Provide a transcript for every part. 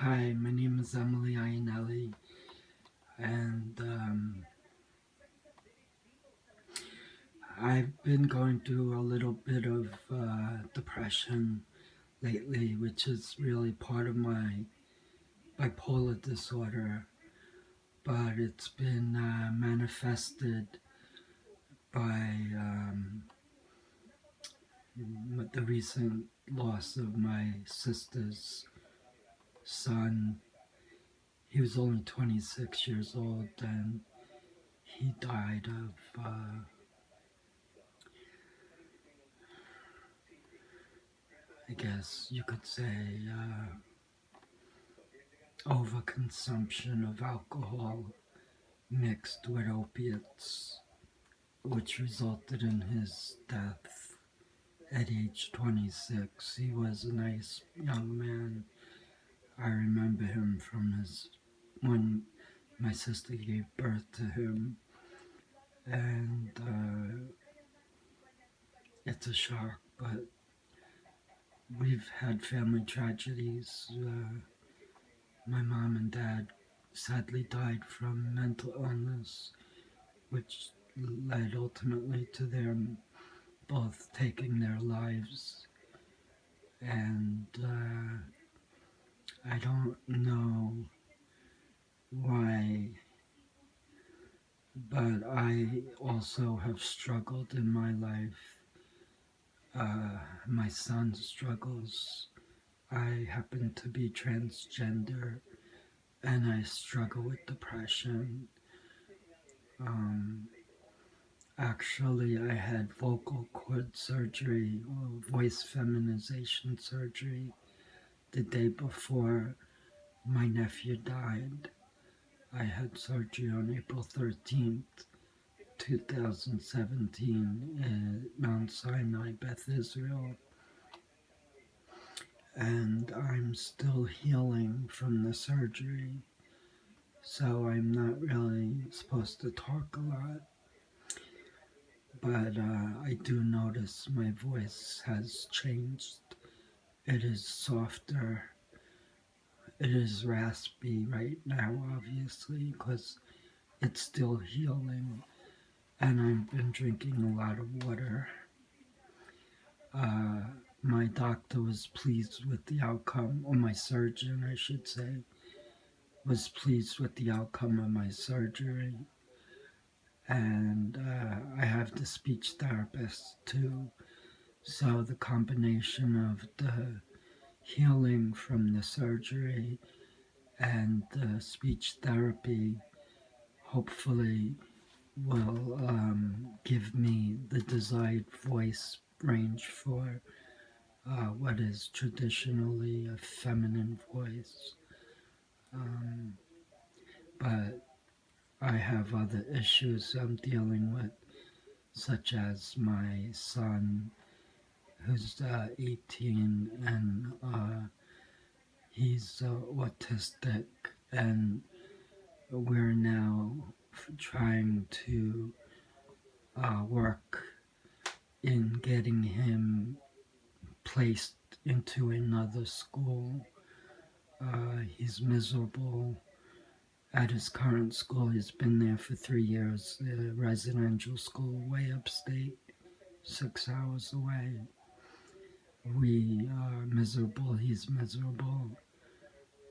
Hi, my name is Emily Iannelli, and I've been going through a little bit of depression lately, which is really part of my bipolar disorder, but it's been manifested by the recent loss of my sister's son. He was only 26 years old, and he died of I guess you could say, overconsumption of alcohol mixed with opiates, which resulted in his death at age 26. He was a nice young man. I remember him from when my sister gave birth to him, and it's a shock, but we've had family tragedies. My mom and dad sadly died from mental illness, which led ultimately to them both taking their lives. And I don't know why, but I also have struggled in my life. My son struggles. I happen to be transgender, and I struggle with depression. Um, Actually, I had vocal cord surgery or voice feminization surgery the day before my nephew died. I had surgery on April 13th, 2017 at Mount Sinai, Beth Israel. And I'm still healing from the surgery, so I'm not really supposed to talk a lot. But I do notice my voice has changed. It is softer. It is raspy right now, obviously, because it's still healing. And I've been drinking a lot of water. Uh, my doctor was pleased with the outcome, or my surgeon, I should say, was pleased with the outcome of my surgery. And I have the speech therapist too. So the combination of the healing from the surgery and the speech therapy hopefully will give me the desired voice range for what is traditionally a feminine voice. Um, but I have other issues I'm dealing with, such as my son, who's 18, and he's autistic, and we're now trying to work in getting him placed into another school. He's miserable at his current school. He's been there for 3 years, the residential school way upstate, 6 hours away. We are miserable, he's miserable,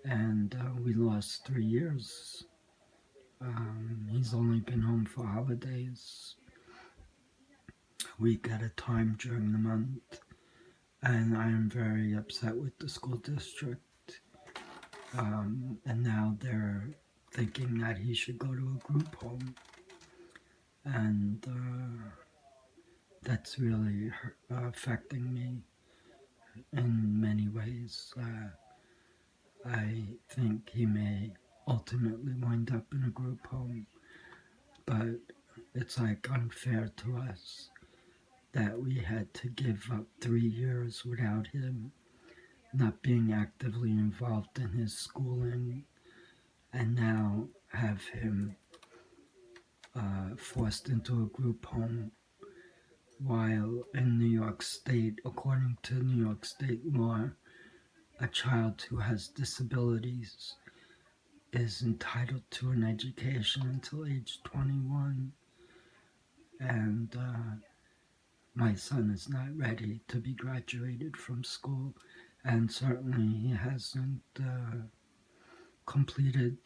and we lost 3 years. He's only been home for holidays, a week at a time during the month, and I am very upset with the school district. And now they're thinking that he should go to a group home, and that's really affecting me in many ways. I think he may ultimately wind up in a group home, but it's like unfair to us that we had to give up 3 years without him, not being actively involved in his schooling, and now have him forced into a group home, while in New York State, according to New York State law, a child who has disabilities is entitled to an education until age 21, and my son is not ready to be graduated from school, and certainly he hasn't completed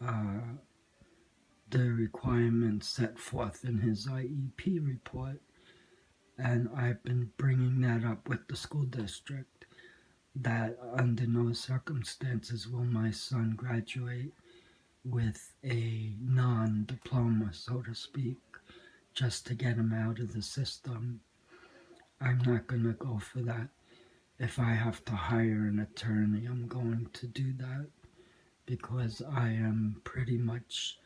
uh, the requirements set forth in his IEP report. And I've been bringing that up with the school district, that under no circumstances will my son graduate with a non-diploma, so to speak, just to get him out of the system. I'm not going to go for that. If I have to hire an attorney, I'm going to do that, because I am pretty much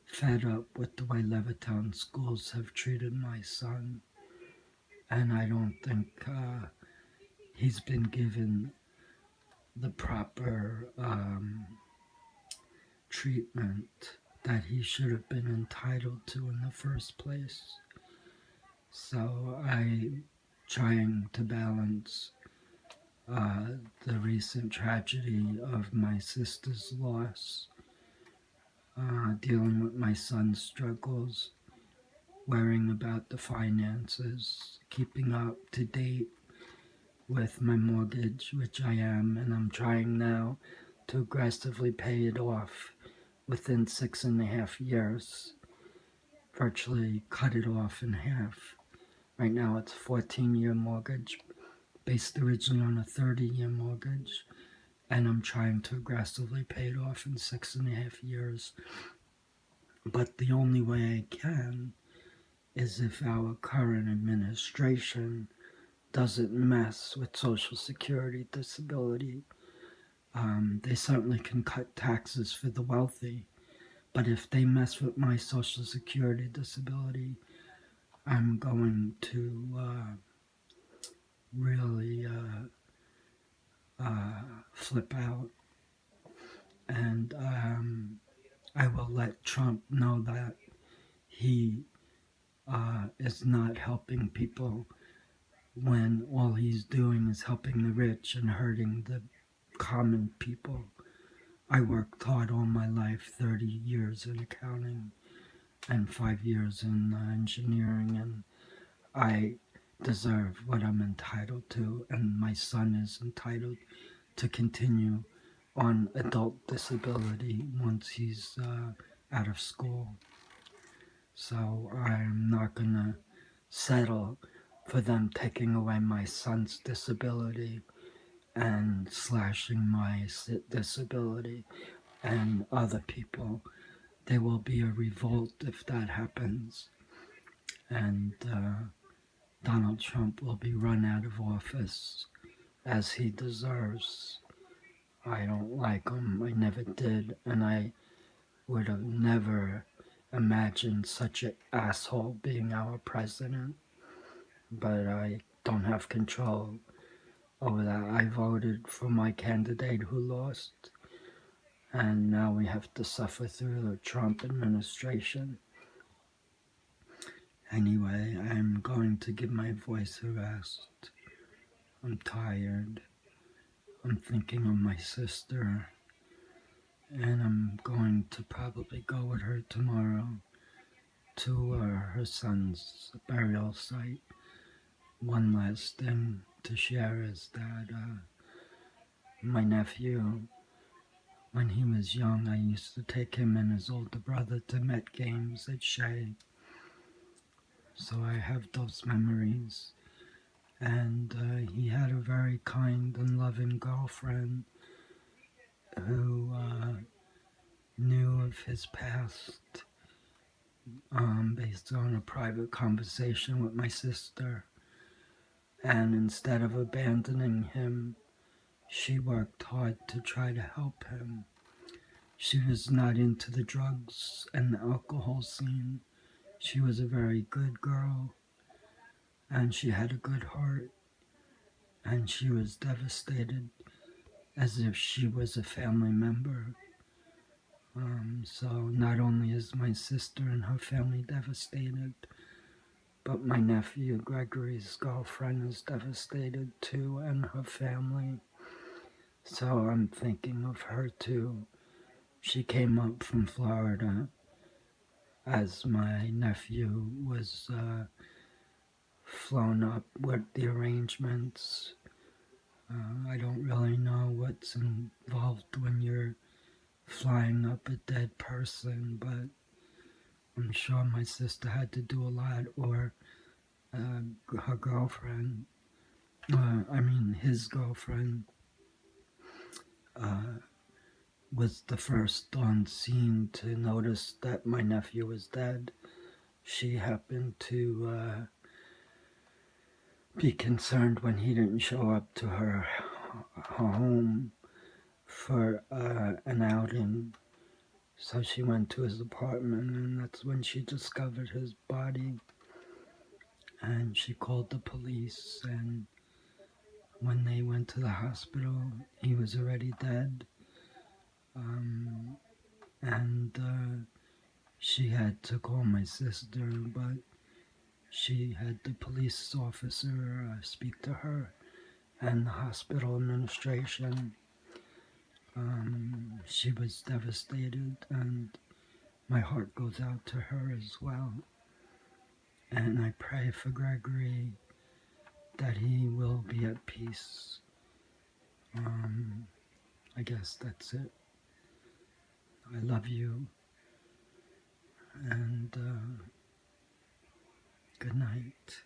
fed up with the way Levittown schools have treated my son. And I don't think he's been given the proper treatment that he should have been entitled to in the first place. So I'm trying to balance the recent tragedy of my sister's loss, dealing with my son's struggles, worrying about the finances, keeping up to date with my mortgage, which I am, and I'm trying now to aggressively pay it off within 6.5 years, virtually cut it off in half. Right now it's a 14-year mortgage, based originally on a 30-year mortgage, and I'm trying to aggressively pay it off in 6.5 years. But the only way I can is if our current administration doesn't mess with Social Security disability. They certainly can cut taxes for the wealthy, but if they mess with my Social Security disability, I'm going to really flip out. And I will let Trump know that he is not helping people, when all he's doing is helping the rich and hurting the common people. I worked hard all my life, 30 years in accounting and 5 years in engineering, and I deserve what I'm entitled to, and my son is entitled to continue on adult disability once he's out of school. So I'm not going to settle for them taking away my son's disability and slashing my disability and other people. There will be a revolt if that happens, and Donald Trump will be run out of office as he deserves. I don't like him. I never did, and I would have never imagined such an asshole being our president. But I don't have control over that. I voted for my candidate who lost, and now we have to suffer through the Trump administration. Anyway, I'm going to give my voice a rest. I'm tired. I'm thinking of my sister, and I'm going to probably go with her tomorrow to her son's burial site. One last thing to share is that my nephew, when he was young, I used to take him and his older brother to Met games at Shea. So I have those memories. And he had a very kind and loving girlfriend who knew of his past based on a private conversation with my sister. And instead of abandoning him, she worked hard to try to help him. She was not into the drugs and the alcohol scene. She was a very good girl, and she had a good heart, and she was devastated as if she was a family member. So not only is my sister and her family devastated, but my nephew Gregory's girlfriend is devastated too, and her family. So I'm thinking of her too. She came up from Florida as my nephew was flown up with the arrangements. I don't really know what's involved when you're flying up a dead person, but I'm sure my sister had to do a lot, or her girlfriend, his girlfriend, uh, was the first on scene to notice that my nephew was dead. She happened to be concerned when he didn't show up to her home for an outing. So she went to his apartment, and that's when she discovered his body. And she called the police, and when they went to the hospital, he was already dead. Um, and she had to call my sister, but she had the police officer speak to her and the hospital administration. She was devastated, and my heart goes out to her as well. And I pray for Gregory that he will be at peace. I guess that's it. I love you, and good night.